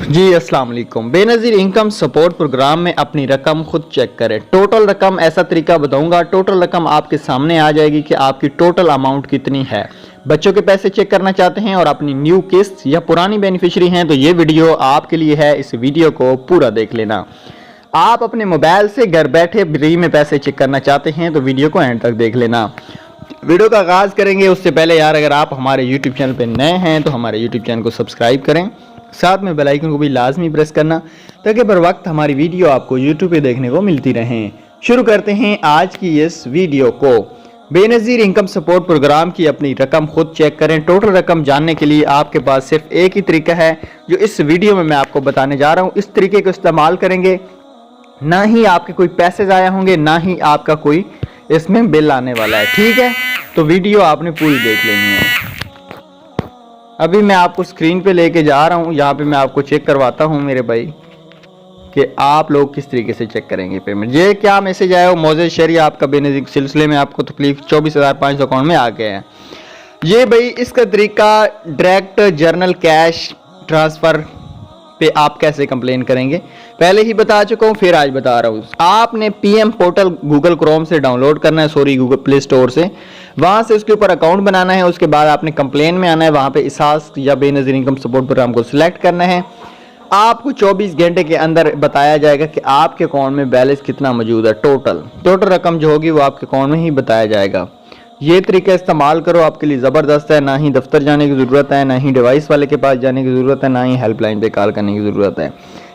जी अस्सलाम वालेकुम। Benazir income support programme में अपनी रकम खुद चेक करें। टोटल रकम ऐसा तरीका बताऊंगा, टोटल रकम आपके सामने आ जाएगी कि आपकी टोटल अमाउंट कितनी है। बच्चों के पैसे चेक करना चाहते हैं और अपनी न्यू किस्त या पुरानी बेनिफिशियरी हैं तो ये वीडियो आपके लिए है। इस वीडियो को पूरा देख लेना। आप अपने मोबाइल से घर बैठे फ्री में पैसे चेक करना चाहते हैं तो वीडियो को एंड तक देख लेना। वीडियो का आगाज करेंगे उससे पहले यार, अगर आप हमारे यूट्यूब चैनल पर नए हैं तो हमारे यूट्यूब चैनल को सब्सक्राइब करें, साथ में बेल आइकन को भी लाजमी प्रेस करना ताकि बर वक्त हमारी वीडियो आपको यूट्यूब पे देखने को मिलती रहें। शुरू करते हैं आज की इस वीडियो को। बेनज़ीर इनकम सपोर्ट प्रोग्राम की अपनी रकम खुद चेक करें। टोटल रकम जानने के लिए आपके पास सिर्फ एक ही तरीका है जो इस वीडियो में मैं आपको बताने जा रहा हूँ। इस तरीके को इस्तेमाल करेंगे ना ही आपके कोई पैसे ज़ाया होंगे, ना ही आपका कोई इसमें बिल आने वाला है। ठीक है, तो वीडियो आपने पूरी देख लेनी है। अभी मैं आपको स्क्रीन पे लेके जा रहा हूँ, यहाँ पे मैं आपको चेक करवाता हूँ मेरे भाई कि आप लोग किस तरीके से चेक करेंगे पेमेंट। ये क्या मैसेज आया हो, मौजूद शहरी आपका बेनज़ीर के सिलसिले में आपको तकलीफ 24,500 अकाउंट में आ गया है। ये भाई इसका तरीका डायरेक्ट जर्नल कैश ट्रांसफ़र पे आप कैसे कंप्लेन करेंगे पहले ही बता चुका हूँ, फिर आज बता रहा हूँ। आपने पीएम पोर्टल गूगल क्रोम से डाउनलोड करना है, सॉरी गूगल प्ले स्टोर से, वहां से उसके ऊपर अकाउंट बनाना है। उसके बाद आपने कंप्लेन में आना है, वहां पे इसास या बेनज़ीर इनकम सपोर्ट प्रोग्राम को सिलेक्ट करना है। आपको 24 घंटे के अंदर बताया जाएगा कि आपके अकाउंट में बैलेंस कितना मौजूद है। टोटल रकम जो होगी वो आपके अकाउंट में ही बताया जाएगा। ये तरीका इस्तेमाल करो, आपके लिए ज़बरदस्त है। ना ही दफ्तर जाने की ज़रूरत है, ना ही डिवाइस वाले के पास जाने की ज़रूरत है, ना ही हेल्पलाइन पे कॉल करने की ज़रूरत है।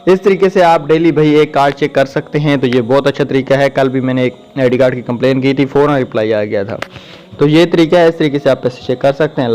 इस तरीके से आप डेली भाई एक कार्ड चेक कर सकते हैं, तो ये बहुत अच्छा तरीका है। कल भी मैंने एक आईडी कार्ड की कंप्लेन की थी, फ़ौरन रिप्लाई आ गया था। तो ये तरीका है, इस तरीके से आप पैसे चेक कर सकते हैं।